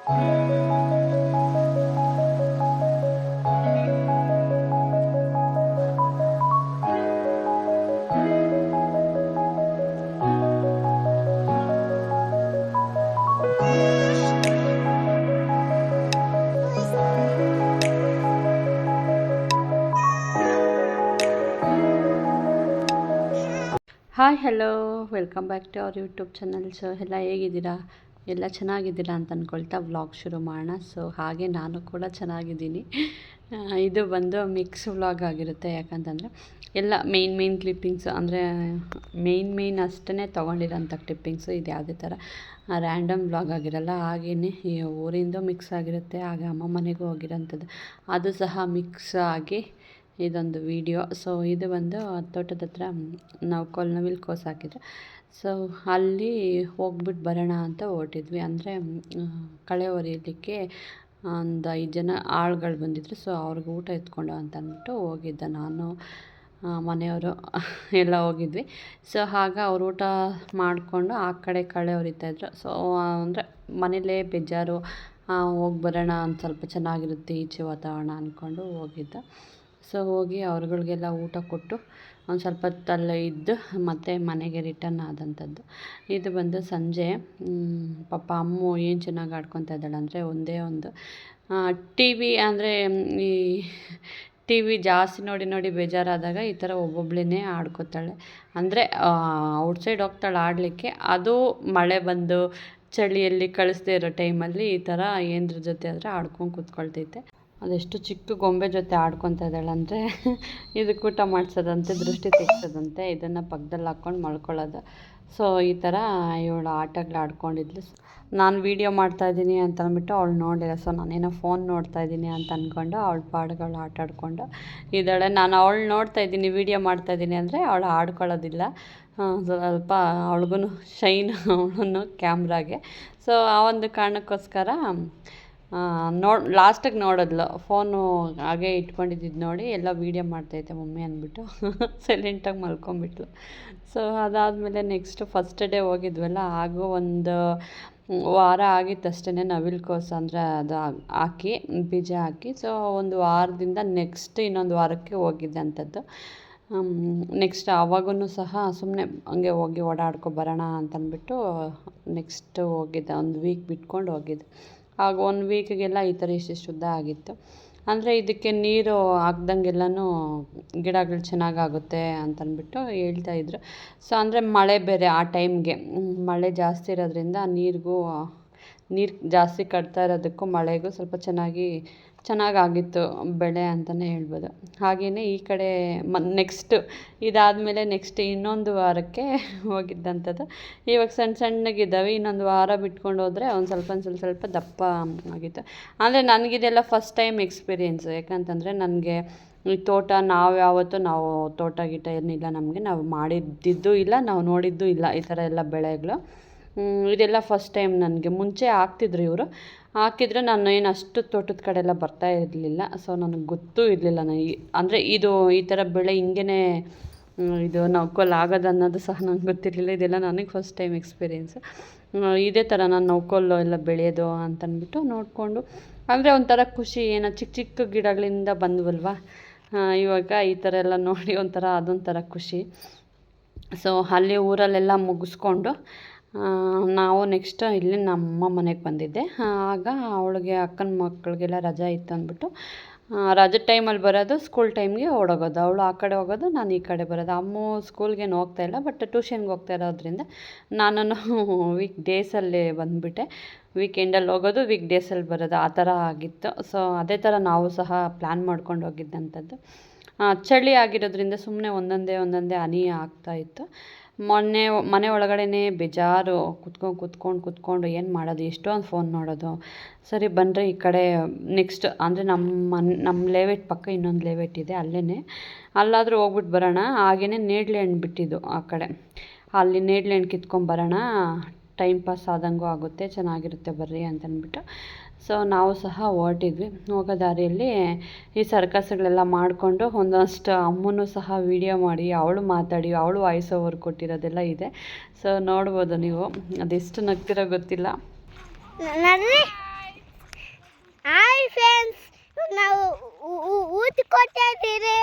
Hi hello, welcome back to our YouTube channel. So ಎಲ್ಲ ಹೇಗಿದ್ದೀರಾ? ಎಲ್ಲ ಚೆನ್ನಾಗಿದ್ದೀರಾ ಅಂತ ಅಂದ್ಕೊಳ್ತಾ ವ್ಲಾಗ್ ಶುರು ಮಾಡೋಣ. ಸೊ ಹಾಗೆ ನಾನು ಕೂಡ ಚೆನ್ನಾಗಿದ್ದೀನಿ. ಇದು ಬಂದು ಮಿಕ್ಸ್ ವ್ಲಾಗ್ ಆಗಿರುತ್ತೆ. ಯಾಕಂತಂದರೆ ಎಲ್ಲ ಮೇನ್ ಕ್ಲಿಪ್ಪಿಂಗ್ಸು, ಅಂದರೆ ಮೇನ್ ಅಷ್ಟೇ ತೊಗೊಂಡಿರೋಂಥ ಕ್ಲಿಪ್ಪಿಂಗ್ಸು. ಇದು ಯಾವುದೇ ಥರ ರ್ಯಾಂಡಮ್ ವ್ಲಾಗ್ ಆಗಿರಲ್ಲ. ಹಾಗೆಯೇ ಈ ಊರಿಂದ ಮಿಕ್ಸ್ ಆಗಿರುತ್ತೆ, ಹಾಗೆ ಅಮ್ಮ ಮನೆಗೂ ಹೋಗಿರೋಂಥದ್ದು ಅದು ಸಹ ಮಿಕ್ಸ್ ಆಗಿ ಇದೊಂದು ವಿಡಿಯೋ. ಸೊ ಇದು ಬಂದು ತೋಟದ ಹತ್ರ ನಾವು ನವಿಲು ಕೋಸು ಹಾಕಿದ್ರೆ, ಸೊ ಅಲ್ಲಿ ಹೋಗ್ಬಿಟ್ಟು ಬರೋಣ ಅಂತ ಹೊರಟಿದ್ವಿ. ಅಂದರೆ ಕಳೆ ಹೊರಿಯಲಿಕ್ಕೆ ಒಂದು 5 ಜನ ಆಳುಗಳು ಬಂದಿದ್ದರು. ಸೊ ಅವ್ರಿಗೆ ಊಟ ಎತ್ಕೊಂಡು ಅಂತ ಅಂದ್ಬಿಟ್ಟು ಹೋಗಿದ್ದೆ ನಾನು, ಮನೆಯವರು ಎಲ್ಲ ಹೋಗಿದ್ವಿ. ಸೊ ಆಗ ಅವ್ರು ಊಟ ಮಾಡಿಕೊಂಡು ಆ ಕಡೆ ಕಳೆ ಹೊರಿತಾಯಿದ್ರು. ಸೊ ಅಂದರೆ ಮನೇಲೇ ಬೇಜಾರು, ಹೋಗಿ ಬರೋಣ ಒಂದು ಸ್ವಲ್ಪ ಚೆನ್ನಾಗಿರುತ್ತೆ ಈಚೆ ವಾತಾವರಣ ಅಂದ್ಕೊಂಡು ಹೋಗಿದ್ದೆ. ಸೊ ಹೋಗಿ ಅವ್ರುಗಳಿಗೆಲ್ಲ ಊಟ ಕೊಟ್ಟು ಒಂದು ಸ್ವಲ್ಪ ಹೊತ್ತಲ್ಲೇ ಇದ್ದು ಮತ್ತು ಮನೆಗೆ ರಿಟರ್ನ್ ಆದಂಥದ್ದು. ಇದು ಬಂದು ಸಂಜೆ. ಪಾಪ ಅಮ್ಮು ಏನು ಚೆನ್ನಾಗಿ ಆಡ್ಕೊತಾ ಇದ್ದಾಳೆ ಅಂದರೆ, ಒಂದೇ ಒಂದು ಟಿ ವಿ, ಅಂದರೆ ಈ ಟಿ ವಿ ಜಾಸ್ತಿ ನೋಡಿ ಬೇಜಾರಾದಾಗ ಈ ಥರ ಒಬ್ಬೊಬ್ಬಳೇ ಆಡ್ಕೊತಾಳೆ. ಅಂದರೆ ಔಟ್ಸೈಡ್ ಹೋಗ್ತಾಳೆ ಆಡಲಿಕ್ಕೆ, ಅದು ಮಳೆ ಬಂದು ಚಳಿಯಲ್ಲಿ ಕಳಿಸ್ದೇ ಇರೋ ಟೈಮಲ್ಲಿ ಈ ಥರ ಏನ್ರ ಜೊತೆ ಆದರೆ ಆಡ್ಕೊಂಡು ಕೂತ್ಕೊಳ್ತೈತೆ. ಅದೆಷ್ಟು ಚಿಕ್ಕ ಗೊಂಬೆ ಜೊತೆ ಆಡ್ಕೊತಾ ಇದ್ದಾಳೆ ಅಂದರೆ, ಇದಕ್ಕೆ ಊಟ ಮಾಡಿಸೋದಂತೆ, ದೃಷ್ಟಿ ತೆಗ್ಸೋದಂತೆ, ಇದನ್ನು ಪಕ್ಕದಲ್ಲಿ ಹಾಕ್ಕೊಂಡು ಮಲ್ಕೊಳ್ಳೋದು. ಸೊ ಈ ಥರ ಇವಳು ಆಟಗಳು ಆಡ್ಕೊಂಡಿದ್ಲು. ನಾನು ವೀಡಿಯೋ ಮಾಡ್ತಾಯಿದ್ದೀನಿ ಅಂತ ಅಂದ್ಬಿಟ್ಟು ಅವಳು ನೋಡಿಲ್ಲ. ಸೊ ನಾನೇನೋ ಫೋನ್ ನೋಡ್ತಾಯಿದ್ದೀನಿ ಅಂತ ಅಂದ್ಕೊಂಡು ಅವಳ ಪಾಡುಗಳು ಆಟ ಆಡ್ಕೊಂಡು ಇದ್ದಾಳೆ. ನಾನು ಅವಳು ನೋಡ್ತಾಯಿದ್ದೀನಿ, ವೀಡಿಯೋ ಮಾಡ್ತಾಯಿದ್ದೀನಿ ಅಂದರೆ ಅವಳು ಆಡ್ಕೊಳ್ಳೋದಿಲ್ಲ. ಸ್ವಲ್ಪ ಅವಳಿಗೂ ಶೈನ್, ಅವಳನ್ನು ಕ್ಯಾಮ್ರಾಗೆ. ಸೊ ಆ ಒಂದು ಕಾರಣಕ್ಕೋಸ್ಕರ ಲಾಸ್ಟಿಗೆ ನೋಡಿದ್ಲು, ಫೋನು ಹಾಗೆ ಇಟ್ಕೊಂಡಿದ್ದು ನೋಡಿ ಎಲ್ಲ ವೀಡಿಯೋ ಮಾಡ್ತೈತೆ ಮಮ್ಮಿ ಅಂದ್ಬಿಟ್ಟು ಸೈಲೆಂಟಾಗಿ ಮಲ್ಕೊಂಬಿಟ್ಲು. ಸೊ ಅದಾದಮೇಲೆ ನೆಕ್ಸ್ಟ್ ಫಸ್ಟ್ ಡೇ ಹೋಗಿದ್ವಲ್ಲ, ಹಾಗೂ ಒಂದು ವಾರ ಆಗಿತ್ತಷ್ಟೇ ನವಿಲು ಕೋಸು ಅಂದರೆ ಅದು ಹಾಕಿ ಬೀಜ ಹಾಕಿ. ಸೊ ಒಂದು ವಾರದಿಂದ ನೆಕ್ಸ್ಟ್ ಇನ್ನೊಂದು ವಾರಕ್ಕೆ ಹೋಗಿದ್ದೆ ಅಂಥದ್ದು. ನೆಕ್ಸ್ಟ್ ಆವಾಗೂ ಸಹ ಸುಮ್ಮನೆ ಹಂಗೆ ಹೋಗಿ ಓಡಾಡ್ಕೊ ಬರೋಣ ಅಂತಂದ್ಬಿಟ್ಟು ನೆಕ್ಸ್ಟ್ ಹೋಗಿದ್ದೆ, ಒಂದು ವೀಕ್ ಬಿಟ್ಕೊಂಡು ಹೋಗಿದ್ದೆ. ಆಗ 1 ವೀಕಿಗೆಲ್ಲ ಈ ಥರ ಇಷ್ಟಿಷ್ಟು ಉದ್ದ ಆಗಿತ್ತು. ಅಂದರೆ ಇದಕ್ಕೆ ನೀರು ಹಾಕ್ದಂಗೆಲ್ಲನೂ ಗಿಡಗಳು ಚೆನ್ನಾಗಾಗುತ್ತೆ ಅಂತಂದ್ಬಿಟ್ಟು ಹೇಳ್ತಾಯಿದ್ರು. ಸೊ ಅಂದರೆ ಮಳೆ ಬೇರೆ ಆ ಟೈಮ್ಗೆ, ಮಳೆ ಜಾಸ್ತಿ ಇರೋದ್ರಿಂದ ನೀರು ಜಾಸ್ತಿ ಕಟ್ತಾ ಇರೋದಕ್ಕೂ ಮಳೆಗೂ ಸ್ವಲ್ಪ ಚೆನ್ನಾಗಾಗಿತ್ತು ಬೆಳೆ ಅಂತಲೇ ಹೇಳ್ಬೋದು. ಹಾಗೆಯೇ ಈ ಕಡೆ ನೆಕ್ಸ್ಟ್ ಇದಾದಮೇಲೆ ನೆಕ್ಸ್ಟ್ ಇನ್ನೊಂದು ವಾರಕ್ಕೆ ಹೋಗಿದ್ದಂಥದ್ದು. ಇವಾಗ ಸಣ್ಣಗಿದ್ದಾವೆ, ಇನ್ನೊಂದು ವಾರ ಬಿಟ್ಕೊಂಡು ಹೋದರೆ ಒಂದು ಸ್ವಲ್ಪ ದಪ್ಪ ಆಗಿತ್ತು. ಅಂದರೆ ನನಗಿದೆಲ್ಲ ಫಸ್ಟ್ ಟೈಮ್ ಎಕ್ಸ್ಪೀರಿಯೆನ್ಸು. ಯಾಕಂತಂದರೆ ನನಗೆ ಈ ತೋಟ, ನಾವು ತೋಟ ಗೀಟ ಏನಿಲ್ಲ ನಮಗೆ, ನಾವು ಮಾಡಿದ್ದಿದ್ದು ಇಲ್ಲ, ನಾವು ನೋಡಿದ್ದೂ ಇಲ್ಲ ಈ ಥರ ಎಲ್ಲ ಬೆಳೆಗಳು. ಇದೆಲ್ಲ ಫಸ್ಟ್ ಟೈಮ್ ನನಗೆ. ಮುಂಚೆ ಹಾಕಿದ್ರು ನಾನು ಏನು ಅಷ್ಟು ತೋಟದ ಕಡೆ ಎಲ್ಲ ಬರ್ತಾ ಇರಲಿಲ್ಲ. ಸೊ ನನಗೆ ಗೊತ್ತೂ ಇರಲಿಲ್ಲ, ಅಂದರೆ ಈ ಥರ ಬೆಳೆ ಹಿಂಗೇ ಇದು ನೌಕಲ್ ಆಗೋದು ಅನ್ನೋದು ಸಹ ನನಗೆ ಗೊತ್ತಿರಲಿಲ್ಲ. ಇದೆಲ್ಲ ನನಗೆ ಫಸ್ಟ್ ಟೈಮ್ ಎಕ್ಸ್ಪೀರಿಯೆನ್ಸು. ಇದೇ ಥರ ನಾನು ನೌಕಲ್ಲು ಎಲ್ಲ ಬೆಳೆಯೋದು ಅಂತಂದ್ಬಿಟ್ಟು ನೋಡಿಕೊಂಡು, ಅಂದರೆ ಒಂಥರ ಖುಷಿ, ಏನೋ ಚಿಕ್ಕ ಗಿಡಗಳಿಂದ ಬಂದ್ವಲ್ವ, ಇವಾಗ ಈ ಥರ ಎಲ್ಲ ನೋಡಿ ಅದೊಂಥರ ಖುಷಿ. ಸೊ ಅಲ್ಲಿ ಊರಲ್ಲೆಲ್ಲ ಮುಗಿಸ್ಕೊಂಡು ನಾವು ನೆಕ್ಸ್ಟ್ ಇಲ್ಲಿ ನಮ್ಮ ಮನೆಗೆ ಬಂದಿದ್ದೆ. ಆಗ ಅವಳಿಗೆ ಅಕ್ಕನ ಮಕ್ಕಳಿಗೆಲ್ಲ ರಜಾ ಇತ್ತು ಅಂದ್ಬಿಟ್ಟು, ರಜದ ಟೈಮಲ್ಲಿ ಬರೋದು, ಸ್ಕೂಲ್ ಟೈಮ್ಗೆ ಓಡೋಗೋದು. ಅವಳು ಆ ಕಡೆ ಹೋಗೋದು, ನಾನು ಈ ಕಡೆ ಬರೋದು. ಅಮ್ಮು ಸ್ಕೂಲ್ಗೇನು ಹೋಗ್ತಾಯಿಲ್ಲ, ಬಟ್ ಟ್ಯೂಷನ್ಗೆ ಹೋಗ್ತಾ ಇರೋದ್ರಿಂದ ನಾನು ವೀಕ್ ಡೇಸಲ್ಲಿ ಬಂದುಬಿಟ್ಟೆ. ವೀಕೆಂಡಲ್ಲಿ ಹೋಗೋದು, ವೀಕ್ ಡೇಸಲ್ಲಿ ಬರೋದು, ಆ ಥರ ಆಗಿತ್ತು. ಸೊ ಅದೇ ಥರ ನಾವು ಸಹ ಪ್ಲ್ಯಾನ್ ಮಾಡ್ಕೊಂಡು ಹೋಗಿದ್ದಂಥದ್ದು. ಚಳಿ ಆಗಿರೋದ್ರಿಂದ ಸುಮ್ಮನೆ ಒಂದೊಂದೇ ಹನಿ ಆಗ್ತಾಯಿತ್ತು. ಮನೆ ಒಳಗಡೆನೇ ಬೇಜಾರು, ಕೂತ್ಕೊಂಡು ಏನು ಮಾಡೋದು, ಎಷ್ಟೊಂದು ಫೋನ್ ನೋಡೋದು. ಸರಿ ಬನ್ನಿರಿ ಈ ಕಡೆ ನೆಕ್ಸ್ಟ್, ಅಂದರೆ ನಮ್ಮ ಲೇಔಟ್ ಪಕ್ಕ ಇನ್ನೊಂದು ಲೇಔಟ್ ಇದೆ, ಅಲ್ಲಾದರೂ ಹೋಗ್ಬಿಟ್ಟು ಬರೋಣ. ಹಾಗೆಯೇ ನೇಡ್ಲೆ ಹಣ್ಣು ಬಿಟ್ಟಿದ್ದು ಆ ಕಡೆ, ಅಲ್ಲಿ ನೇಡ್ಲೆ ಹಣ್ಣು ಕಿತ್ಕೊಂಬರೋಣ, ಟೈಮ್ ಪಾಸ್ ಆದಂಗೂ ಆಗುತ್ತೆ, ಚೆನ್ನಾಗಿರುತ್ತೆ ಬರ್ರಿ ಅಂತಂದ್ಬಿಟ್ಟು. ಸೊ ನಾವು ಸಹ ಹೊರಟಿದ್ವಿ. ಹೋಗೋ ದಾರಿಯಲ್ಲಿ ಈ ಸರ್ಕಸ್ಗಳೆಲ್ಲ ಮಾಡಿಕೊಂಡು ಒಂದಷ್ಟು ಅಮ್ಮನೂ ಸಹ ವೀಡಿಯೋ ಮಾಡಿ, ಅವಳು ಮಾತಾಡಿ, ಅವಳು ವಾಯ್ಸ್ ಓವರ್ ಕೊಟ್ಟಿರೋದೆಲ್ಲ ಇದೆ. ಸೊ ನೋಡ್ಬೋದು ನೀವು, ಅದೆಷ್ಟು ನಗ್ತಿರೋ ಗೊತ್ತಿಲ್ಲ. ಹಾಯ್ ಫ್ರೆಂಡ್ಸ್, ನಾವು ಊಟ ಕೊಡ್ತಾ ಇದ್ದೀರಿ.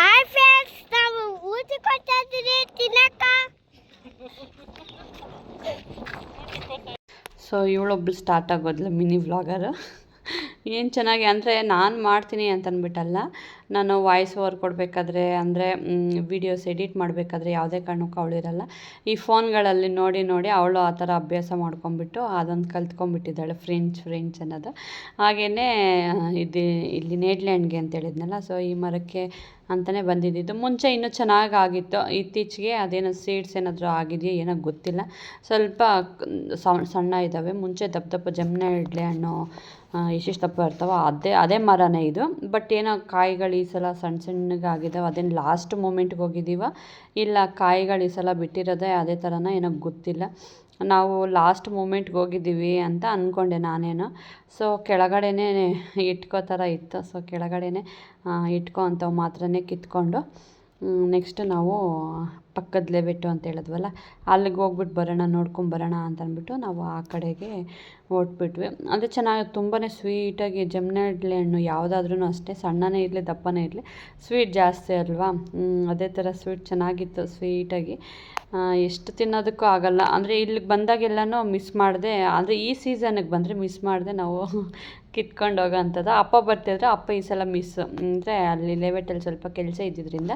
ಹಾಯ್ ಫ್ರೆಂಡ್ಸ್, ನಾವು ಊಟ ಕೊಡ್ತಾ ಇದ್ದೀರಿ ತಿನ್ನಕ್ಕ. ಸೊ ಇವಳೊಬ್ಳು ಸ್ಟಾರ್ಟ್ ಆಗೋದ್ಲು ಮಿನಿ ವ್ಲಾಗರು. ಏನು ಚೆನ್ನಾಗಿ ಅಂದರೆ ನಾನು ಮಾಡ್ತೀನಿ ಅಂತ ಅಂದ್ಬಿಟ್ಟಲ್ಲ, ನಾನು ವಾಯ್ಸ್ ಓವರ್ ಕೊಡಬೇಕಾದ್ರೆ ಅಂದರೆ ವೀಡಿಯೋಸ್ ಎಡಿಟ್ ಮಾಡಬೇಕಾದ್ರೆ ಯಾವುದೇ ಕಾರಣಕ್ಕೂ ಅವಳಿರಲ್ಲ. ಈ ಫೋನ್ಗಳಲ್ಲಿ ನೋಡಿ ನೋಡಿ ಅವಳು ಆ ಥರ ಅಭ್ಯಾಸ ಮಾಡ್ಕೊಂಬಿಟ್ಟು ಅದೊಂದು ಕಲ್ತ್ಕೊಂಡ್ಬಿಟ್ಟಿದ್ದಾಳೆ ಫ್ರೆಂಚ್ ಅನ್ನೋದು. ಹಾಗೆಯೇ ಇಲ್ಲಿ ನೇಡ್ಲ್ಯಾಂಡ್ಗೆ ಅಂತ ಹೇಳಿದ್ನಲ್ಲ, ಸೊ ಈ ಮರಕ್ಕೆ ಅಂತಲೇ ಬಂದಿದ್ದಿದ್ದು. ಮುಂಚೆ ಇನ್ನೂ ಚೆನ್ನಾಗಾಗಿತ್ತು, ಇತ್ತೀಚೆಗೆ ಅದೇನೋ ಸೀಡ್ಸ್ ಏನಾದರೂ ಆಗಿದೆಯೋ ಏನೋ ಗೊತ್ತಿಲ್ಲ, ಸ್ವಲ್ಪ ಸಣ್ಣ ಇದ್ದಾವೆ. ಮುಂಚೆ ದಪ್ಪ ಜಮ್ನೆಡ್ಲೆ ಹಣ್ಣು ಎಷ್ಟೆಷ್ಟು ದಪ್ಪ ಇರ್ತಾವೋ ಅದೇ ಮರನೇ ಇದು. ಬಟ್ ಏನೋ ಕಾಯಿಗಳು ಈ ಸಲ ಸಣ್ಣಗಾಗಿದ್ದಾವೆ. ಅದೇನು ಲಾಸ್ಟ್ ಮೂಮೆಂಟ್ಗೆ ಹೋಗಿದ್ದೀವ ಇಲ್ಲ ಕಾಯಿಗಳು ಈ ಸಲ ಬಿಟ್ಟಿರೋದೇ ಅದೇ ಥರನ ಏನೋ ಗೊತ್ತಿಲ್ಲ. ನಾವು ಲಾಸ್ಟ್ ಮೂಮೆಂಟ್ಗೆ ಹೋಗಿದ್ದೀವಿ ಅಂತ ಅಂದ್ಕೊಂಡೆ ನಾನೇನೋ. ಸೊ ಕೆಳಗಡೆನೇ ಇಟ್ಕೋ ಥರ ಇತ್ತು. ಸೊ ಕೆಳಗಡೆನೇ ಇಟ್ಕೊ ಅಂಥವು ಮಾತ್ರನೇ ಕಿತ್ಕೊಂಡು ನೆಕ್ಸ್ಟ್ ನಾವು ಪಕ್ಕದ ಲೆವೆಟ್ಟು ಅಂತ ಹೇಳಿದ್ವಲ್ಲ, ಅಲ್ಲಿಗೆ ಹೋಗ್ಬಿಟ್ಟು ಬರೋಣ, ನೋಡ್ಕೊಂಬರೋಣ ಅಂತ ಅಂದ್ಬಿಟ್ಟು ನಾವು ಆ ಕಡೆಗೆ ಹೊರಟ್ಬಿಟ್ವಿ. ಅಂದರೆ ಚೆನ್ನಾಗಿ ತುಂಬಾ ಸ್ವೀಟಾಗಿ ಜಮ್ನೆಡ್ಲೆ ಹಣ್ಣು ಯಾವುದಾದ್ರೂ ಅಷ್ಟೇ, ಸಣ್ಣನೇ ಇರಲಿ ದಪ್ಪನೇ ಇರಲಿ ಸ್ವೀಟ್ ಜಾಸ್ತಿ ಅಲ್ವಾ. ಅದೇ ಥರ ಸ್ವೀಟ್ ಚೆನ್ನಾಗಿತ್ತು, ಸ್ವೀಟಾಗಿ ಎಷ್ಟು ತಿನ್ನೋದಕ್ಕೂ ಆಗಲ್ಲ. ಅಂದರೆ ಇಲ್ಲಿಗೆ ಬಂದಾಗೆಲ್ಲನೂ ಮಿಸ್ ಮಾಡಿದೆ, ಅಂದರೆ ಈ ಸೀಸನ್ನಿಗೆ ಬಂದರೆ ಮಿಸ್ ಮಾಡಿದೆ ನಾವು ಕಿತ್ಕೊಂಡು ಹೋಗೋ ಅಂಥದ್ದು. ಅಪ್ಪ ಬರ್ತಿದ್ರೆ ಅಪ್ಪ ಈ ಸಲ ಮಿಸ್, ಅಂದರೆ ಅಲ್ಲಿ ಲೇಔಟಲ್ಲಿ ಸ್ವಲ್ಪ ಕೆಲಸ ಇದ್ದಿದ್ದರಿಂದ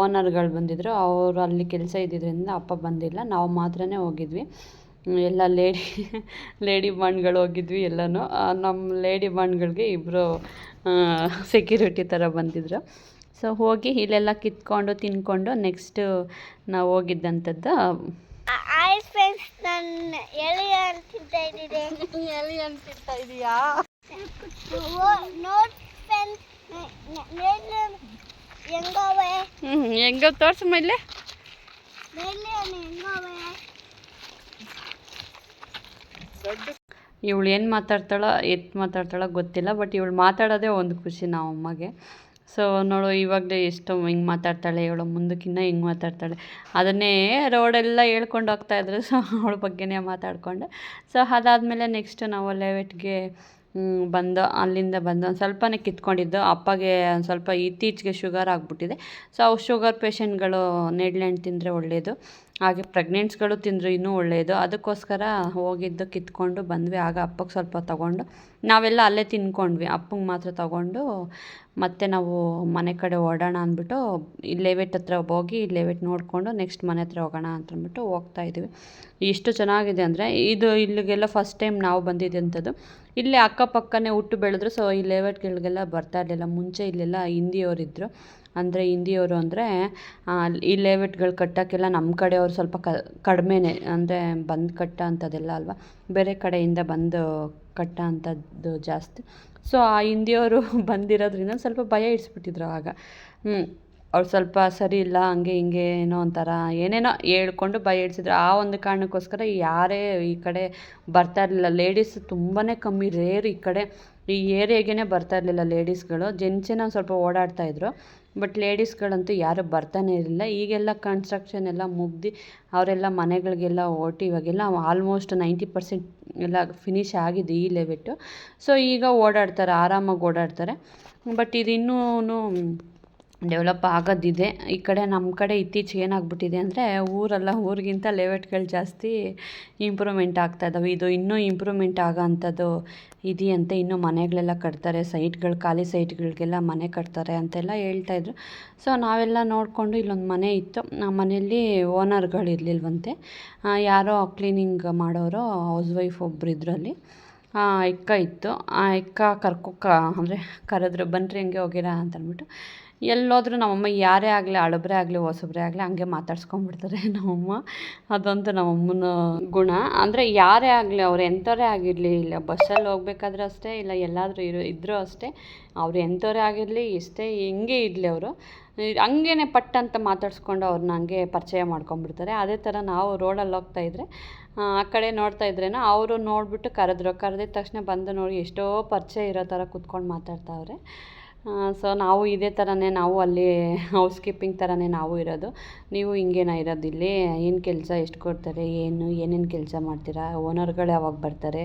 ಓನರ್ಗಳು ಬಂದಿದ್ದರು, ಅವರು ಅಲ್ಲಿ ಕೆಲಸ ಇದ್ದಿದ್ದರಿಂದ ಅಪ್ಪ ಬಂದಿಲ್ಲ. ನಾವು ಮಾತ್ರನೇ ಹೋಗಿದ್ವಿ, ಎಲ್ಲ ಲೇಡಿ ಬಾಂಡ್ಗಳು ಹೋಗಿದ್ವಿ ಎಲ್ಲನೂ. ನಮ್ಮ ಲೇಡಿ ಬಾಂಡ್ಗಳಿಗೆ ಇಬ್ಬರು ಸೆಕ್ಯೂರಿಟಿ ಥರ ಬಂದಿದ್ದರು. ಸೊ ಹೋಗಿ ಇಲ್ಲೆಲ್ಲ ಕಿತ್ಕೊಂಡು ತಿನ್ಕೊಂಡು ನೆಕ್ಸ್ಟ್ ನಾವು ಹೋಗಿದ್ದಂಥದ್ದು. ಹಾಯ್ ಫ್ರೆಂಡ್ಸ್, ನಾನು ಎಲೆ ಅಂತಿದ್ದ ಇದ್ದೀನಿ. ಎಲ್ಲಿ ಅಂತಿರ್ತಾ ಇದೀಯಾ? ನೋಡ್ ಫ್ರೆಂಡ್ಸ್, ಹೆಂಗವೆ ಹೆಂಗೋ ತೋರ್ಸಮ್ಮ ಇಲ್ಲೇ. ಇವಳು ಏನು ಮಾತಾಡ್ತಾಳೋ ಮಾತಾಡ್ತಾಳೋ ಗೊತ್ತಿಲ್ಲ, ಬಟ್ ಇವಳು ಮಾತಾಡೋದೇ ಒಂದು ಖುಷಿ ನಾವು ಅಮ್ಮಗೆ. ಸೊ ನೋಡು ಇವಾಗಲೇ ಎಷ್ಟು ಹಿಂಗೆ ಮಾತಾಡ್ತಾಳೆ, ಇವಳು ಮುಂದಕ್ಕಿನ್ನ ಹಿಂಗೆ ಮಾತಾಡ್ತಾಳೆ. ಅದನ್ನೇ ರೋಡೆಲ್ಲ ಹೇಳ್ಕೊಂಡು ಹೋಗ್ತಾಯಿದ್ರು. ಸೊ ಅವಳ ಬಗ್ಗೆನೇ ಮಾತಾಡಿಕೊಂಡೆ. ಸೊ ಅದಾದಮೇಲೆ ನೆಕ್ಸ್ಟ್ ನಾವು ಲೇಔಟ್ಗೆ ಅಲ್ಲಿಂದ ಬಂದು ಒಂದು ಸ್ವಲ್ಪನೇ ಕಿತ್ಕೊಂಡಿದ್ದು. ಅಪ್ಪಗೆ ಒಂದು ಸ್ವಲ್ಪ ಇತ್ತೀಚೆಗೆ ಶುಗರ್ ಆಗಿಬಿಟ್ಟಿದೆ. ಸೊ ಅವು ಶುಗರ್ ಪೇಷೆಂಟ್ಗಳು ನೇಡ್ಲೆಹಣ್ಣು ತಿಂದರೆ ಒಳ್ಳೆಯದು, ಹಾಗೆ ಪ್ರೆಗ್ನೆಂಟ್ಸ್ಗಳು ತಿಂದರೂ ಇನ್ನೂ ಒಳ್ಳೆಯದು. ಅದಕ್ಕೋಸ್ಕರ ಹೋಗಿದ್ದು ಕಿತ್ಕೊಂಡು ಬಂದ್ವಿ. ಆಗ ಅಪ್ಪಗೆ ಸ್ವಲ್ಪ ತೊಗೊಂಡು ನಾವೆಲ್ಲ ಅಲ್ಲೇ ತಿನ್ಕೊಂಡ್ವಿ, ಅಪ್ಪಂಗೆ ಮಾತ್ರ ತೊಗೊಂಡು ಮತ್ತೆ ನಾವು ಮನೆ ಕಡೆ ಓಡೋಣ ಅಂದ್ಬಿಟ್ಟು ಈ ಲೇಔಟ್ ಹತ್ರ ಹೋಗಿ ಲೇಔಟ್ ನೋಡಿಕೊಂಡು ನೆಕ್ಸ್ಟ್ ಮನೆ ಹತ್ರ ಹೋಗೋಣ ಅಂತಂದ್ಬಿಟ್ಟು ಹೋಗ್ತಾಯಿದ್ವಿ. ಎಷ್ಟು ಚೆನ್ನಾಗಿದೆ ಅಂದರೆ ಇಲ್ಲಿಗೆಲ್ಲ ಫಸ್ಟ್ ಟೈಮ್ ನಾವು ಬಂದಿದ್ದಂಥದ್ದು. ಇಲ್ಲೇ ಅಕ್ಕಪಕ್ಕನೇ ಹುಟ್ಟು ಬೆಳೆದ್ರು. ಸೊ ಈ ಲೇಔಟ್ಗಳಿಗೆಲ್ಲ ಬರ್ತಾ ಇರಲಿಲ್ಲ. ಮುಂಚೆ ಇಲ್ಲೆಲ್ಲ ಹಿಂದಿಯವರಿದ್ದರು, ಅಂದರೆ ಹಿಂದಿಯವರು ಅಂದರೆ ಈ ಲೇಔಟ್ಗಳು ಕಟ್ಟೋಕ್ಕೆಲ್ಲ ನಮ್ಮ ಕಡೆಯವರು ಸ್ವಲ್ಪ ಕಡಿಮೆನೇ, ಅಂದರೆ ಬಂದು ಕಟ್ಟ ಅಂಥದ್ದೆಲ್ಲ ಅಲ್ವಾ, ಬೇರೆ ಕಡೆಯಿಂದ ಬಂದು ಕಟ್ಟ ಅಂಥದ್ದು ಜಾಸ್ತಿ. ಸೊ ಆ ಹಿಂದಿಯವರು ಬಂದಿರೋದ್ರಿಂದ ಸ್ವಲ್ಪ ಭಯ ಇಡಿಸ್ಬಿಟ್ಟಿದ್ರು ಆಗ. ಅವ್ರು ಸ್ವಲ್ಪ ಸರಿ ಇಲ್ಲ ಹಂಗೆ ಹಿಂಗೆ ಏನೋ ಒಂಥರ ಏನೇನೋ ಹೇಳ್ಕೊಂಡು ಭಯ ಇಡಿಸಿದ್ರು. ಆ ಒಂದು ಕಾರಣಕ್ಕೋಸ್ಕರ ಯಾರೇ ಈ ಕಡೆ ಬರ್ತಾ ಇರಲಿಲ್ಲ. ಲೇಡೀಸ್ ತುಂಬಾ ಕಮ್ಮಿ, ರೇರ್ ಈ ಕಡೆ ಈ ಏರಿಯಾಗೇ ಬರ್ತಾ ಇರಲಿಲ್ಲ ಲೇಡೀಸ್ಗಳು. ಜೆಂಟ್ಸೇನೋ ಸ್ವಲ್ಪ ಓಡಾಡ್ತಾಯಿದ್ರು, ಬಟ್ ಲೇಡೀಸ್ಗಳಂತೂ ಯಾರೂ ಬರ್ತಾನೆ ಇರಲಿಲ್ಲ. ಈಗೆಲ್ಲ ಕನ್ಸ್ಟ್ರಕ್ಷನ್ ಎಲ್ಲ ಮುಗ್ದು ಅವರೆಲ್ಲ ಮನೆಗಳಿಗೆಲ್ಲ ಹೊರ್ಟು ಇವಾಗೆಲ್ಲ ಆಲ್ಮೋಸ್ಟ್ 90% ಎಲ್ಲ ಫಿನಿಶ್ ಆಗಿದೆ ಈ ಲೇಔಟು. ಸೊ ಈಗ ಓಡಾಡ್ತಾರೆ, ಆರಾಮಾಗಿ ಓಡಾಡ್ತಾರೆ. ಬಟ್ ಇದು ಇನ್ನೂ ಡೆವಲಪ್ ಆಗೋದಿದೆ. ಈ ಕಡೆ ನಮ್ಮ ಕಡೆ ಇತ್ತೀಚೆಗೆ ಏನಾಗ್ಬಿಟ್ಟಿದೆ ಅಂದರೆ ಊರಿಗಿಂತ ಲೇಔಟ್ಗಳು ಜಾಸ್ತಿ ಇಂಪ್ರೂವ್ಮೆಂಟ್ ಆಗ್ತಾಯಿದ್ದಾವೆ. ಇದು ಇನ್ನೂ ಇಂಪ್ರೂವ್ಮೆಂಟ್ ಆಗೋ ಅಂಥದ್ದು ಇದೆಯಂತೆ. ಇನ್ನೂ ಮನೆಗಳೆಲ್ಲ ಕಟ್ತಾರೆ, ಖಾಲಿ ಸೈಟ್ಗಳಿಗೆಲ್ಲ ಮನೆ ಕಟ್ತಾರೆ ಅಂತೆಲ್ಲ ಹೇಳ್ತಾಯಿದ್ರು. ಸೊ ನಾವೆಲ್ಲ ನೋಡಿಕೊಂಡು ಇಲ್ಲೊಂದು ಮನೆ ಇತ್ತು, ಆ ಮನೆಯಲ್ಲಿ ಓನರ್ಗಳು ಇರಲಿಲ್ವಂತೆ, ಯಾರೋ ಕ್ಲೀನಿಂಗ್ ಮಾಡೋರು ಹೌಸ್ ವೈಫ್ ಒಬ್ಬರು ಇದರಲ್ಲಿ ಎಕ್ಕ ಇತ್ತು. ಆ ಎಕ್ಕ ಅಂದರೆ ಕರೆದ್ರು, ಬನ್ನಿರಿ ಹಂಗೆ ಹೋಗಿರಾ ಅಂತಂದ್ಬಿಟ್ಟು. ಎಲ್ಲೋದ್ರೂ ನಮ್ಮಮ್ಮ ಯಾರೇ ಆಗಲಿ, ಹಳಬ್ರೇ ಆಗಲಿ ಹೊಸಬ್ರೇ ಆಗಲಿ ಹಂಗೆ ಮಾತಾಡ್ಸ್ಕೊಂಡ್ಬಿಡ್ತಾರೆ ನಮ್ಮಮ್ಮ. ಅದಂತೂ ನಮ್ಮಮ್ಮನ ಗುಣ. ಅಂದರೆ ಯಾರೇ ಆಗಲಿ, ಅವ್ರು ಎಂಥವರೇ ಆಗಿರಲಿ, ಇಲ್ಲ ಬಸ್ಸಲ್ಲಿ ಹೋಗ್ಬೇಕಾದ್ರೂ ಅಷ್ಟೇ, ಇಲ್ಲ ಎಲ್ಲಾದರೂ ಇದ್ದರೂ ಅಷ್ಟೇ, ಅವ್ರು ಎಂಥವರೇ ಆಗಿರಲಿ, ಎಷ್ಟೇ ಹೆಂಗೆ ಇರಲಿ, ಅವರು ಹಂಗೇ ಪಟ್ಟಂತ ಮಾತಾಡ್ಸ್ಕೊಂಡು ಅವ್ರನ್ನ ಹಂಗೆ ಪರಿಚಯ ಮಾಡ್ಕೊಂಬಿಡ್ತಾರೆ. ಅದೇ ಥರ ನಾವು ರೋಡಲ್ಲಿ ಹೋಗ್ತಾಯಿದ್ರೆ ಆ ಕಡೆ ನೋಡ್ತಾ ಇದ್ರೇನೋ ಅವರು ನೋಡಿಬಿಟ್ಟು ಕರೆದಿದ್ದ ತಕ್ಷಣ ಬಂದು ನೋಡಿ ಎಷ್ಟೋ ಪರಿಚಯ ಇರೋ ಥರ ಕೂತ್ಕೊಂಡು ಮಾತಾಡ್ತಾವ್ರೆ. ಸೊ ನಾವು ಇದೇ ಥರನೇ ನಾವು ಅಲ್ಲಿ ಹೌಸ್ ಕೀಪಿಂಗ್ ಥರನೇ ನಾವು ಇರೋದು. ನೀವು ಹಿಂಗೇನ ಇರೋದಿಲ್ಲಿ? ಏನು ಕೆಲಸ, ಎಷ್ಟು ಕೊಡ್ತಾರೆ, ಏನೇನು ಕೆಲಸ ಮಾಡ್ತೀರಾ, ಓನರ್ಗಳು ಯಾವಾಗ ಬರ್ತಾರೆ,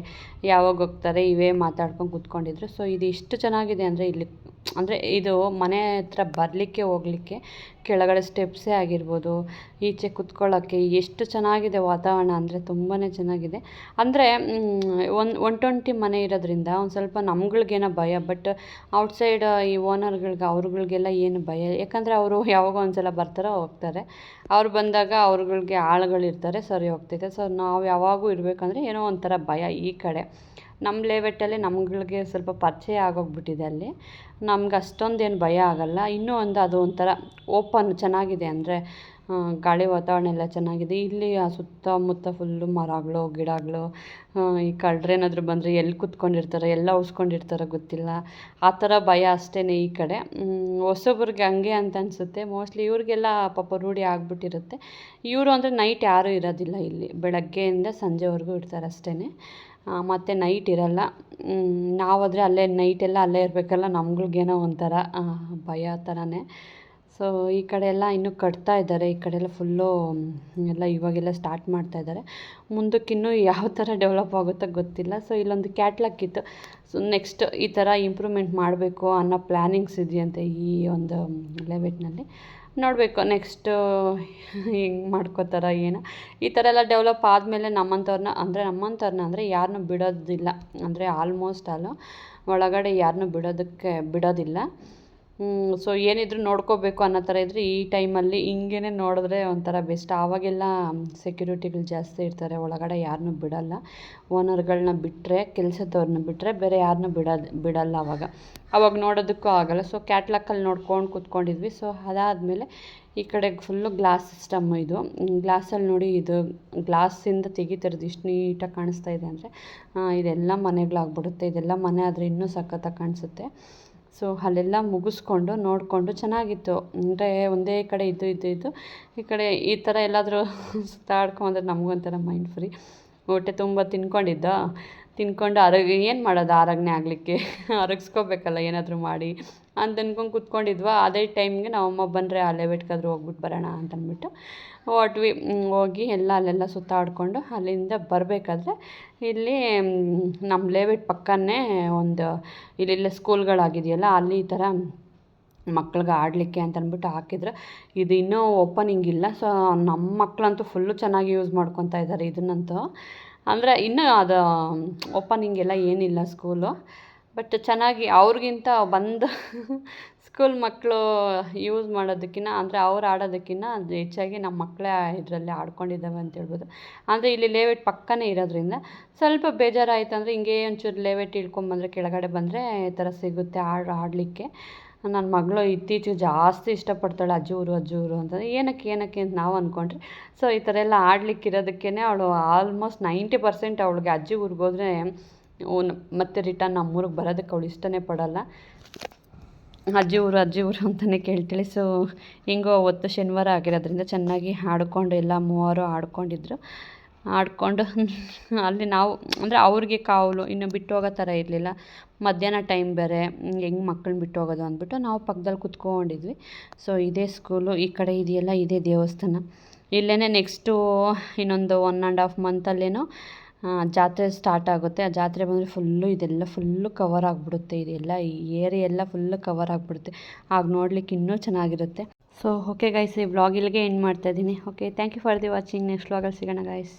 ಯಾವಾಗ ಹೋಗ್ತಾರೆ, ಇವೇ ಮಾತಾಡ್ಕೊಂಡು ಕೂತ್ಕೊಂಡಿದ್ರು. ಸೊ ಇದು ಎಷ್ಟು ಚೆನ್ನಾಗಿದೆ ಅಂದರೆ ಇಲ್ಲಿ ಅಂದರೆ ಇದು ಮನೆ ಹತ್ರ ಬರಲಿಕ್ಕೆ ಹೋಗಲಿಕ್ಕೆ ಕೆಳಗಡೆ ಸ್ಟೆಪ್ಸೇ ಆಗಿರ್ಬೋದು, ಈಚೆ ಕುತ್ಕೊಳ್ಳೋಕ್ಕೆ ಎಷ್ಟು ಚೆನ್ನಾಗಿದೆ ವಾತಾವರಣ ಅಂದರೆ ತುಂಬಾ ಚೆನ್ನಾಗಿದೆ. ಅಂದರೆ 120 ಮನೆ ಇರೋದ್ರಿಂದ ಒಂದು ಸ್ವಲ್ಪ ನಮ್ಗಳಿಗೇನೋ ಭಯ, ಬಟ್ ಔಟ್ಸೈಡ್ ಈ ಓನರ್ಗಳ್ಗೆ ಅವ್ರುಗಳಿಗೆಲ್ಲ ಏನು ಭಯ, ಯಾಕಂದರೆ ಅವರು ಯಾವಾಗೋ ಒಂದು ಸಲ ಬರ್ತಾರೋ ಹೋಗ್ತಾರೆ. ಅವ್ರು ಬಂದಾಗ ಅವ್ರುಗಳಿಗೆ ಆಳುಗಳಿರ್ತಾರೆ, ಸರಿ ಹೋಗ್ತೈತೆ. ಸೊ ನಾವು ಯಾವಾಗೂ ಇರಬೇಕಂದ್ರೆ ಏನೋ ಒಂಥರ ಭಯ. ಈ ಕಡೆ ನಮ್ಮ ಲೇಔಟಲ್ಲಿ ನಮ್ಗಳಿಗೆ ಸ್ವಲ್ಪ ಪರಿಚಯ ಆಗೋಗ್ಬಿಟ್ಟಿದೆ ಅಲ್ಲಿ, ನಮ್ಗೆ ಅಷ್ಟೊಂದೇನು ಭಯ ಆಗೋಲ್ಲ. ಇನ್ನೂ ಅದು ಒಂಥರ ಓಪನ್ ಚೆನ್ನಾಗಿದೆ, ಅಂದರೆ ಗಾಳಿ ವಾತಾವರಣ ಎಲ್ಲ ಚೆನ್ನಾಗಿದೆ. ಇಲ್ಲಿ ಸುತ್ತಮುತ್ತ ಫುಲ್ಲು ಮರಗಳು ಗಿಡಗಳು, ಈ ಕಳ್ಳರೇನಾದರೂ ಬಂದರೆ ಎಲ್ಲಿ ಕೂತ್ಕೊಂಡಿರ್ತಾರೆ, ಎಲ್ಲ ಉಸ್ಕೊಂಡಿರ್ತಾರೋ ಗೊತ್ತಿಲ್ಲ, ಆ ಥರ ಭಯ ಅಷ್ಟೇ. ಈ ಕಡೆ ಹೊಸಬ್ರಿಗೆ ಹಂಗೆ ಅಂತ ಅನಿಸುತ್ತೆ. ಮೋಸ್ಟ್ಲಿ ಇವ್ರಿಗೆಲ್ಲ ಪಾಪ ರೂಢಿ ಆಗಿಬಿಟ್ಟಿರುತ್ತೆ. ಇವರು ಅಂದರೆ ನೈಟ್ ಯಾರೂ ಇರೋದಿಲ್ಲ ಇಲ್ಲಿ, ಬೆಳಗ್ಗೆಯಿಂದ ಸಂಜೆವರೆಗೂ ಇರ್ತಾರೆ ಅಷ್ಟೇ, ಮತ್ತು ನೈಟ್ ಇರೋಲ್ಲ. ನಾವಾದರೆ ಅಲ್ಲೇ ನೈಟೆಲ್ಲ ಅಲ್ಲೇ ಇರಬೇಕಲ್ಲ, ನಮ್ಗಳಿಗೇನೋ ಒಂಥರ ಭಯ ಥರನೇ. ಸೊ ಈ ಕಡೆ ಎಲ್ಲ ಇನ್ನೂ ಕಟ್ತಾ ಇದ್ದಾರೆ, ಈ ಕಡೆ ಎಲ್ಲ ಫುಲ್ಲು ಎಲ್ಲ ಇವಾಗೆಲ್ಲ ಸ್ಟಾರ್ಟ್ ಮಾಡ್ತಾಯಿದ್ದಾರೆ. ಮುಂದಕ್ಕಿನ್ನೂ ಯಾವ ಥರ ಡೆವಲಪ್ ಆಗುತ್ತೋ ಗೊತ್ತಿಲ್ಲ. ಸೊ ಇಲ್ಲೊಂದು ಕ್ಯಾಟ್ಲಾಕ್ ಇತ್ತು. ಸೊ ನೆಕ್ಸ್ಟ್ ಈ ಥರ ಇಂಪ್ರೂವ್ಮೆಂಟ್ ಮಾಡಬೇಕು ಅನ್ನೋ ಪ್ಲ್ಯಾನಿಂಗ್ಸ್ ಇದೆಯಂತೆ ಈ ಒಂದು ಲೆವೆಟ್ನಲ್ಲಿ. ನೋಡಬೇಕು ನೆಕ್ಸ್ಟು ಹೆಂಗೆ ಮಾಡ್ಕೋತಾರೋ ಏನೋ. ಈ ಥರ ಎಲ್ಲ ಡೆವಲಪ್ ಆದಮೇಲೆ ನಮ್ಮಂಥವ್ರನ್ನ ಅಂದರೆ ಯಾರನ್ನೂ ಬಿಡೋದಿಲ್ಲ, ಅಂದರೆ ಆಲ್ಮೋಸ್ಟ್ ಆಲು ಒಳಗಡೆ ಯಾರನ್ನೂ ಬಿಡೋದಿಲ್ಲ. ಸೊ ಏನಿದ್ರು ನೋಡ್ಕೋಬೇಕು ಅನ್ನೋ ಥರ ಇದ್ದರೆ ಈ ಟೈಮಲ್ಲಿ ಹಿಂಗೇ ನೋಡಿದ್ರೆ ಒಂಥರ ಬೆಸ್ಟ್. ಆವಾಗೆಲ್ಲ ಸೆಕ್ಯೂರಿಟಿಗಳು ಜಾಸ್ತಿ ಇರ್ತಾರೆ, ಒಳಗಡೆ ಯಾರನ್ನೂ ಬಿಡೋಲ್ಲ. ಓನರ್ಗಳನ್ನ ಬಿಟ್ಟರೆ, ಕೆಲಸದವ್ರನ್ನ ಬಿಟ್ಟರೆ ಬೇರೆ ಯಾರನ್ನೂ ಬಿಡೋಲ್ಲ ಅವಾಗ ನೋಡೋದಕ್ಕೂ ಆಗೋಲ್ಲ. ಸೊ ಕ್ಯಾಟ್ಲಾಕಲ್ಲಿ ನೋಡ್ಕೊಂಡು ಕೂತ್ಕೊಂಡಿದ್ವಿ. ಸೊ ಅದಾದಮೇಲೆ ಈ ಕಡೆ ಫುಲ್ಲು ಗ್ಲಾಸ್ ಸಿಸ್ಟಮ್ ಇದು. ಗ್ಲಾಸಲ್ಲಿ ನೋಡಿ, ಇದು ಗ್ಲಾಸಿಂದ ತೆಗಿತಿರೋದು ಎಷ್ಟು ನೀಟಾಗಿ ಕಾಣಿಸ್ತಾ ಇದೆ ಅಂದರೆ ಇದೆಲ್ಲ ಮನೆಗಳಾಗ್ಬಿಡುತ್ತೆ. ಇದೆಲ್ಲ ಮನೆ ಆದರೆ ಇನ್ನೂ ಸಖತ್ತಾಗಿ ಕಾಣಿಸುತ್ತೆ. ಸೊ ಅಲ್ಲೆಲ್ಲ ಮುಗಿಸ್ಕೊಂಡು ನೋಡಿಕೊಂಡು ಚೆನ್ನಾಗಿತ್ತು. ಅಂದರೆ ಒಂದೇ ಕಡೆ ಇದ್ದು ಈ ಕಡೆ ಈ ಥರ ಎಲ್ಲಾದರೂ ಸುತ್ತಾಡ್ಕೊಂಡ್ರೆ ನಮಗೊಂಥರ ಮೈಂಡ್ ಫ್ರೀ. ಹೊಟ್ಟೆ ತುಂಬ ತಿನ್ಕೊಂಡು ಏನು ಮಾಡೋದು, ಆರೋಗ್ಯ ಆಗಲಿಕ್ಕೆ ಅರಗಿಸ್ಕೋಬೇಕಲ್ಲ ಏನಾದರೂ ಮಾಡಿ ಅಂತ ಅಂದ್ಕೊಂಡು ಕೂತ್ಕೊಂಡಿದ್ವಾ. ಅದೇ ಟೈಮ್ಗೆ ನಮ್ಮಮ್ಮ ಬಂದರೆ ಆ ಲೆವೆಟ್ಗಾದ್ರೂ ಹೋಗ್ಬಿಟ್ಟು ಬರೋಣ ಅಂತಂದ್ಬಿಟ್ಟು ಹೋಗಿ ಅಲ್ಲೆಲ್ಲ ಸುತ್ತಾಡಿಕೊಂಡು ಅಲ್ಲಿಂದ ಬರಬೇಕಾದ್ರೆ ಇಲ್ಲಿ ನಮ್ಮ ಲೇಔಟ್ ಪಕ್ಕನೇ ಒಂದು ಇಲ್ಲೆಲ್ಲ ಸ್ಕೂಲ್ಗಳಾಗಿದೆಯಲ್ಲ, ಅಲ್ಲಿ ಈ ಥರ ಮಕ್ಳಿಗೆ ಆಡಲಿಕ್ಕೆ ಅಂತಂದ್ಬಿಟ್ಟು ಹಾಕಿದ್ರು. ಇದು ಇನ್ನೂ ಓಪನಿಂಗ್ ಇಲ್ಲ. ಸೊ ನಮ್ಮ ಮಕ್ಕಳಂತೂ ಫುಲ್ಲು ಚೆನ್ನಾಗಿ ಯೂಸ್ ಮಾಡ್ಕೊತಾ ಇದ್ದಾರೆ ಇದನ್ನಂತೂ. ಅಂದರೆ ಇನ್ನೂ ಅದು ಓಪನಿಂಗ್ ಎಲ್ಲ ಏನಿಲ್ಲ ಸ್ಕೂಲು, ಬಟ್ ಚೆನ್ನಾಗಿ ಅವ್ರಿಗಿಂತ ಬಂದು ಸ್ಕೂಲ್ ಮಕ್ಕಳು ಯೂಸ್ ಮಾಡೋದಕ್ಕಿಂತ, ಅಂದರೆ ಅವ್ರು ಆಡೋದಕ್ಕಿಂತ ಅದು ಹೆಚ್ಚಾಗಿ ನಮ್ಮ ಮಕ್ಕಳೇ ಇದರಲ್ಲಿ ಆಡ್ಕೊಂಡಿದ್ದಾವೆ ಅಂತ ಹೇಳ್ಬೋದು. ಅಂದರೆ ಇಲ್ಲಿ ಲೇಔಟ್ ಪಕ್ಕನೇ ಇರೋದ್ರಿಂದ ಸ್ವಲ್ಪ ಬೇಜಾರಾಯಿತು ಅಂದರೆ ಹಿಂಗೆ ಒಂಚೂರು ಲೇಔಟ್ ಇಳ್ಕೊಂಬಂದರೆ ಕೆಳಗಡೆ ಬಂದರೆ ಈ ಥರ ಸಿಗುತ್ತೆ ಆಡಲಿಕ್ಕೆ. ನನ್ನ ಮಗಳು ಇತ್ತೀಚೆಗೆ ಜಾಸ್ತಿ ಇಷ್ಟಪಡ್ತಾಳೆ ಅಜ್ಜಿ ಊರು ಅಂತಂದರೆ ಏನಕ್ಕೆ ಅಂತ ನಾವು ಅಂದ್ಕೊಂಡ್ರೆ, ಸೊ ಈ ಥರ ಎಲ್ಲ ಆಡಲಿಕ್ಕಿರೋದಕ್ಕೇ ಅವಳು ಆಲ್ಮೋಸ್ಟ್ 90% ಅವಳಿಗೆ ಅಜ್ಜಿ ಊರಿಗೆ ಹೋದರೆ ಮತ್ತೆ ರಿಟರ್ನ್ ನಮ್ಮೂರಿಗೆ ಬರೋದಕ್ಕೆ ಅವಳು ಇಷ್ಟನೇ ಪಡೋಲ್ಲ. ಅಜ್ಜಿ ಊರು ಅಂತಲೇ ಕೇಳ್ತಾಳೆ. ಸೊ ಹಿಂಗೋ ಅವತ್ತು ಶನಿವಾರ ಆಗಿರೋದ್ರಿಂದ ಚೆನ್ನಾಗಿ ಆಡ್ಕೊಂಡು ಎಲ್ಲ ಮೂವರು ಆಡ್ಕೊಂಡಿದ್ರು. ಆಡಿಕೊಂಡು ಅಲ್ಲಿ ನಾವು ಅಂದರೆ ಅವ್ರಿಗೆ ಕಾವಲು ಇನ್ನು ಬಿಟ್ಟು ಹೋಗೋ ಥರ ಇರಲಿಲ್ಲ. ಮಧ್ಯಾಹ್ನ ಟೈಮ್ ಬೇರೆ, ಹೆಂಗೆ ಮಕ್ಕಳನ್ನ ಬಿಟ್ಟು ಹೋಗೋದು ಅಂದ್ಬಿಟ್ಟು ನಾವು ಪಕ್ಕದಲ್ಲಿ ಕುತ್ಕೊಂಡಿದ್ವಿ. ಸೊ ಇದೇ ಸ್ಕೂಲು, ಈ ಕಡೆ ಇದೆಯಲ್ಲ ಇದೇ ದೇವಸ್ಥಾನ. ಇಲ್ಲೇ ನೆಕ್ಸ್ಟು ಇನ್ನೊಂದು 1.5 ಮಂತಲ್ಲೇನೋ ಜಾತ್ರೆ ಸ್ಟಾರ್ಟ್ ಆಗುತ್ತೆ. ಆ ಜಾತ್ರೆ ಬಂದರೆ ಇದೆಲ್ಲ ಫುಲ್ಲು ಕವರ್ ಆಗಿಬಿಡುತ್ತೆ. ಇದೆಲ್ಲ ಈ ಏರಿಯಾ ಎಲ್ಲ ಫುಲ್ಲು ಕವರ್ ಆಗಿಬಿಡುತ್ತೆ. ಆಗ ನೋಡ್ಲಿಕ್ಕೆ ಇನ್ನೂ ಚೆನ್ನಾಗಿರುತ್ತೆ. ಸೊ ಓಕೆ ಗೈಸ್, ಈ ವ್ಲಾಗ್ ಇಲ್ಲಿಗೆ ಎಂಡ್ ಮಾಡ್ತಾಯಿದ್ದೀನಿ. Okay, thank you for the watching. Next ವ್ಲಾಗಲ್ಲಿ ಸಿಗೋಣ ಗೈಸ್.